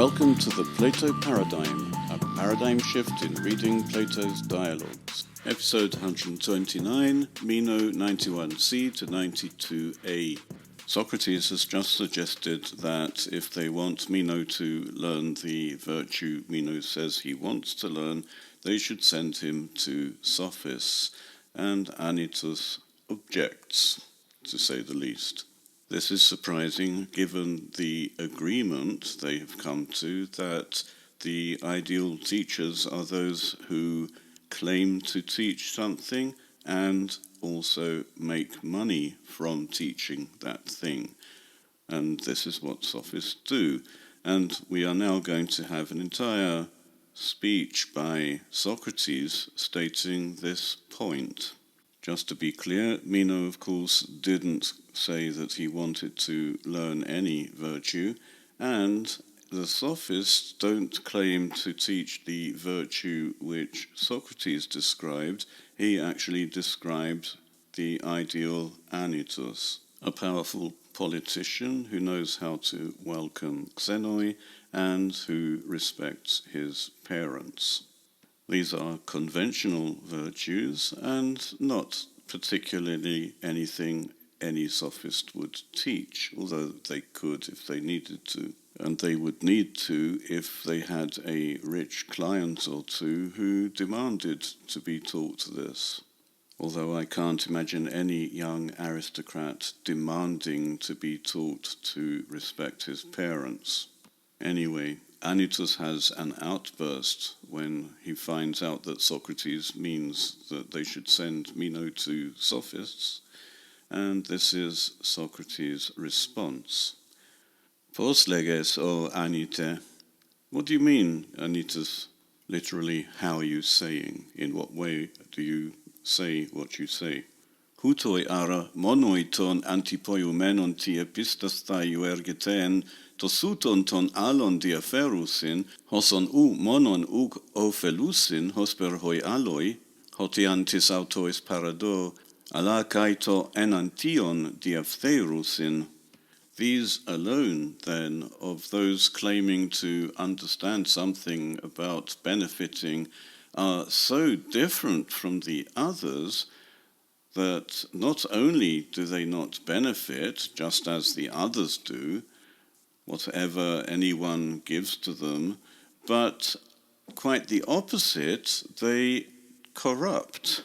Welcome to the Plato Paradigm, a paradigm shift in reading Plato's dialogues. Episode 129, Meno 91c to 92a. Socrates has just suggested that if they want Meno to learn the virtue Meno says he wants to learn, they should send him to sophists, and Anytus objects, to say the least. This is surprising given the agreement they have come to that the ideal teachers are those who claim to teach something and also make money from teaching that thing. And this is what sophists do. And we are now going to have an entire speech by Socrates stating this point. Just to be clear, Meno, of course, didn't say that he wanted to learn any virtue, and the sophists don't claim to teach the virtue which Socrates described. He actually described the ideal Anytus, a powerful politician who knows how to welcome xenoi and who respects his parents. These are conventional virtues and not particularly anything any sophist would teach, although they could if they needed to. And they would need to if they had a rich client or two who demanded to be taught this. Although I can't imagine any young aristocrat demanding to be taught to respect his parents. Anyway, Anytus has an outburst when he finds out that Socrates means that they should send Meno to sophists, and this is Socrates' response. Pos leges, o Anyte. What do you mean, Anytus? Literally, how are you saying? In what way do you say what you say? Hutoi ara monoi ton antipoiumenon tie pistastai uergeten, to suton ton alon diaferusin, hoson monon ophelusin, hosper hoi aloi, hotiantis autois parado, ala kaito enantion diaphterusin. These alone, then, of those claiming to understand something about benefiting, are so different from the others that not only do they not benefit, just as the others do, whatever anyone gives to them, but quite the opposite, they corrupt.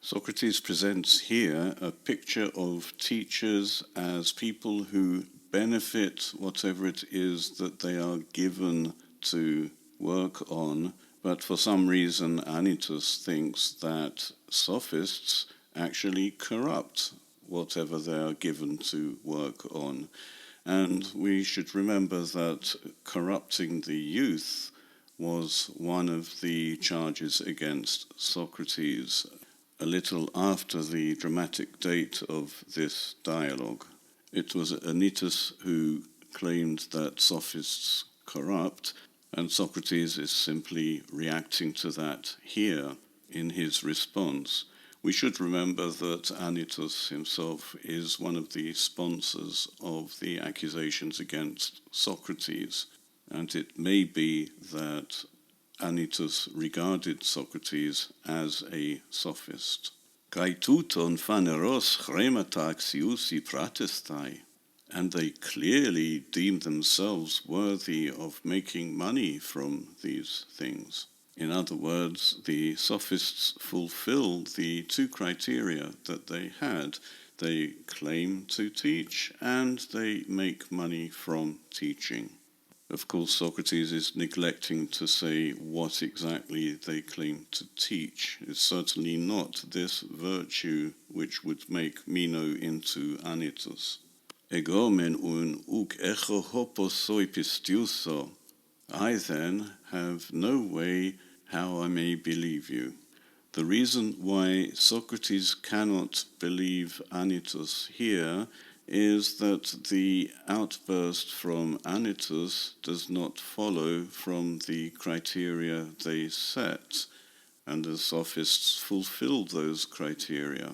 Socrates presents here a picture of teachers as people who benefit whatever it is that they are given to work on, but for some reason Anytus thinks that sophists actually corrupt whatever they are given to work on. And we should remember that corrupting the youth was one of the charges against Socrates, a little after the dramatic date of this dialogue. It was Anytus who claimed that sophists corrupt, and Socrates is simply reacting to that here in his response. We should remember that Anytus himself is one of the sponsors of the accusations against Socrates, and it may be that Anytus regarded Socrates as a sophist. Kai tuton phaneros chremata axiousi pratestai, and they clearly deemed themselves worthy of making money from these things. In other words, the sophists fulfill the two criteria that they had. They claim to teach and they make money from teaching. Of course, Socrates is neglecting to say what exactly they claim to teach. It's certainly not this virtue which would make Meno into Anytus. Ego men un uk echo hopos soi pistiuso. I then have no way how I may believe you. The reason why Socrates cannot believe Anytus here is that the outburst from Anytus does not follow from the criteria they set, and the sophists fulfilled those criteria.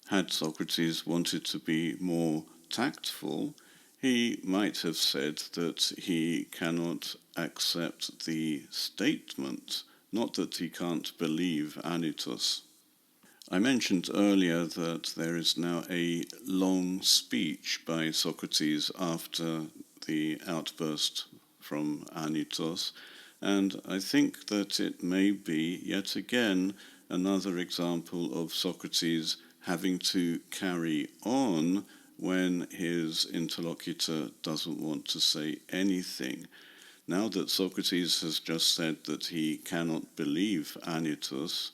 Had Socrates wanted to be more tactful, He might have said that he cannot accept the statement, not that he can't believe Anytus. I mentioned earlier that there is now a long speech by Socrates after the outburst from Anytus, and I think that it may be yet again another example of Socrates having to carry on when his interlocutor doesn't want to say anything. Now that Socrates has just said that he cannot believe Anytus,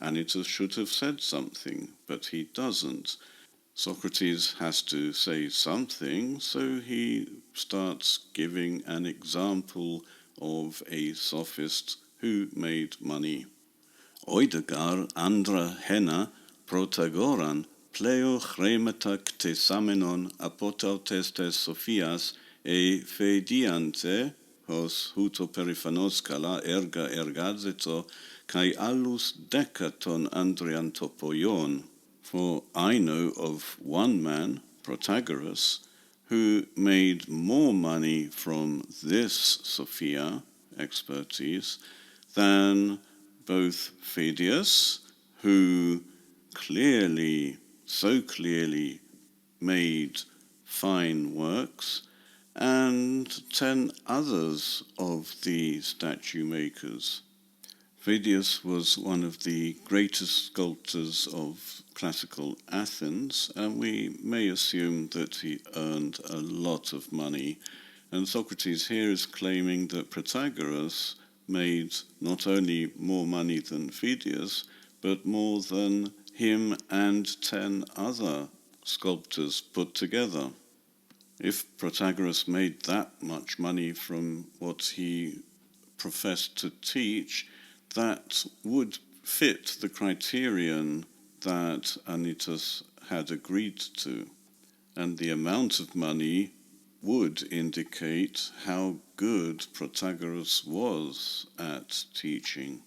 Anytus should have said something, but he doesn't. Socrates has to say something, so he starts giving an example of a sophist who made money. Oidegar andra hena protagoran pleo chremata ktesamenon apotautestes sophias e fediante hos huto perifanos kala erga ergazeto kai allus decaton andriantopoion. For I know of one man, Protagoras, who made more money from this Sophia expertise than both Phidias, who so clearly made fine works, and 10 others of the statue makers. Phidias was one of the greatest sculptors of classical Athens, and we may assume that he earned a lot of money. And Socrates here is claiming that Protagoras made not only more money than Phidias, but more than him and 10 other sculptors put together. If Protagoras made that much money from what he professed to teach, that would fit the criterion that Anytus had agreed to, and the amount of money would indicate how good Protagoras was at teaching.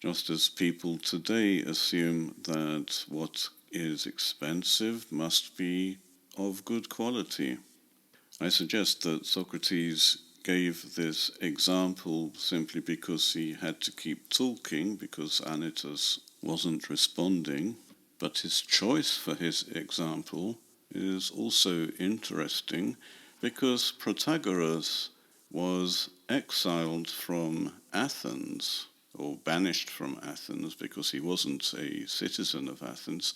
Just as people today assume that what is expensive must be of good quality. I suggest that Socrates gave this example simply because he had to keep talking, because Anytus wasn't responding, but his choice for his example is also interesting because Protagoras was exiled from Athens, or banished from Athens because he wasn't a citizen of Athens.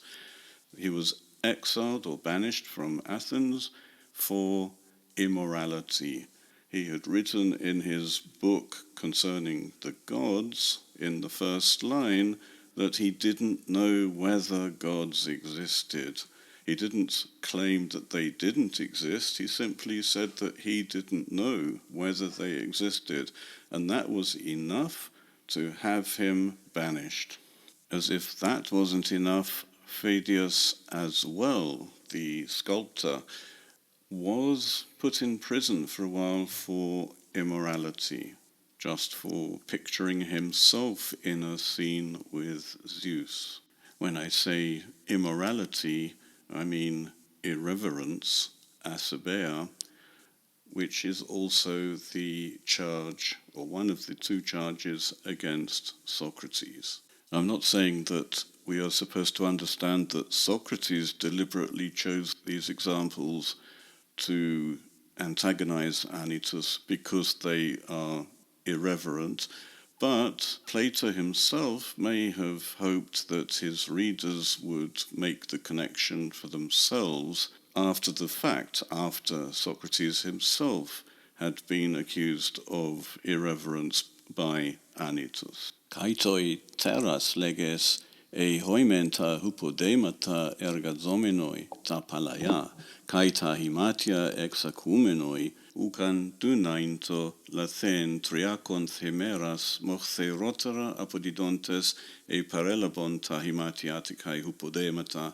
He was exiled or banished from Athens for immorality. He had written in his book concerning the gods, in the first line, that he didn't know whether gods existed. He didn't claim that they didn't exist, he simply said that he didn't know whether they existed, and that was enough to have him banished. As if that wasn't enough, Phidias as well, the sculptor, was put in prison for a while for immorality, just for picturing himself in a scene with Zeus. When I say immorality, I mean irreverence, asabeia, which is also the charge, or one of the two charges against Socrates. I'm not saying that we are supposed to understand that Socrates deliberately chose these examples to antagonize Anytus because they are irreverent, but Plato himself may have hoped that his readers would make the connection for themselves after the fact, after Socrates himself had been accused of irreverence by Anytus. Kaitoi teras leges e hoimenta hypodemata ergazomenoi ta palaya, kaita himatia exacumenoi, ucan dunainto lathen triacon themeras mochtherotera apodidontes e parelabon ta himatiaticae hypodemata,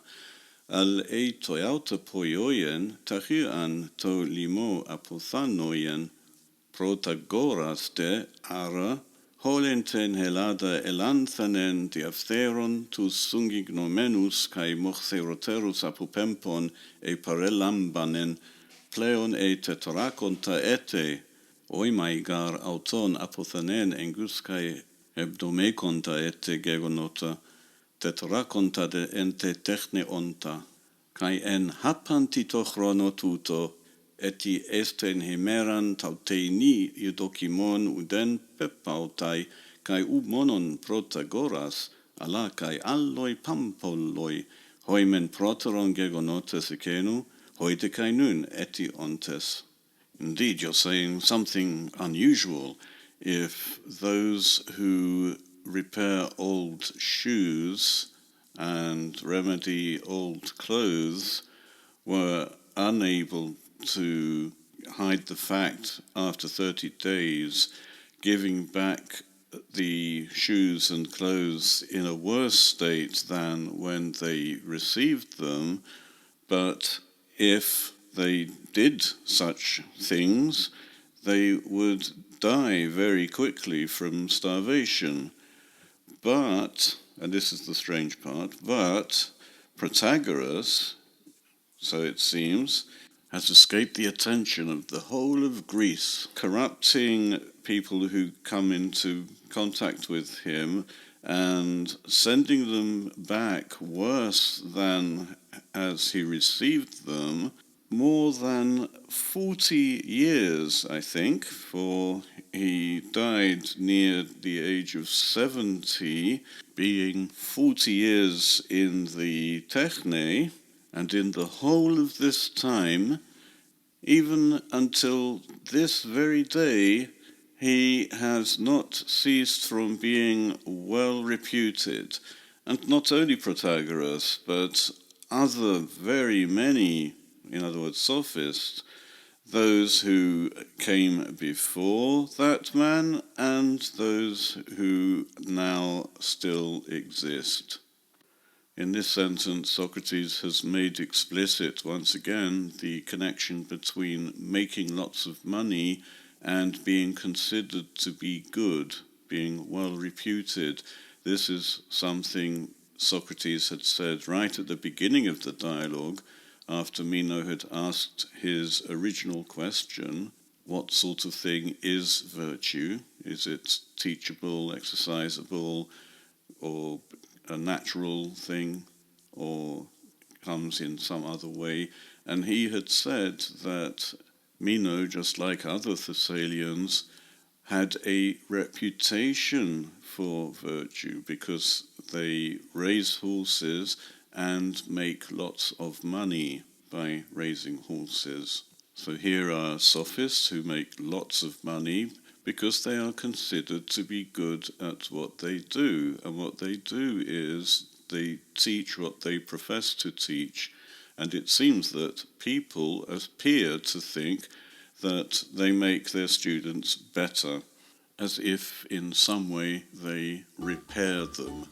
al e toiauta poioien tachian to limo apothanoien protagoras de ara holenten helada elanthanen diaphteron tus sungignomenus cae mochtheroterus apopempon e parelambanen pleon e tetrakonta ete, oimai gar auton apothanen enguskai hebdomekonta ete gegonota, tetrakonta de ente techne onta, kai en hapanti to chrono tuto, eti esten hemeran tauteni iudokimon uden pepautai, kai monon protagoras, ala kai alloi pampoloi, hoimen proteron gegonotes ekenu, hoite kai nun eti ontes. Indeed, you're saying something unusual if those who repair old shoes and remedy old clothes were unable to hide the fact after 30 days, giving back the shoes and clothes in a worse state than when they received them, but if they did such things, they would die very quickly from starvation. But, and this is the strange part, but Protagoras, so it seems, has escaped the attention of the whole of Greece, corrupting people who come into contact with him and sending them back worse than as he received them, more than 40 years, I think, for he died near the age of 70, being 40 years in the Techne, and in the whole of this time, even until this very day, he has not ceased from being well reputed. And not only Protagoras, but other very many, in other words, sophists, those who came before that man and those who now still exist. In this sentence, Socrates has made explicit, once again, the connection between making lots of money and being considered to be good, being well reputed. This is something Socrates had said right at the beginning of the dialogue, after Meno had asked his original question, what sort of thing is virtue? Is it teachable, exercisable, or a natural thing, or comes in some other way? And he had said that Meno, just like other Thessalians, had a reputation for virtue because they raise horses and make lots of money by raising horses. So here are sophists who make lots of money because they are considered to be good at what they do. And what they do is they teach what they profess to teach. And it seems that people appear to think that they make their students better, as if in some way they repair them.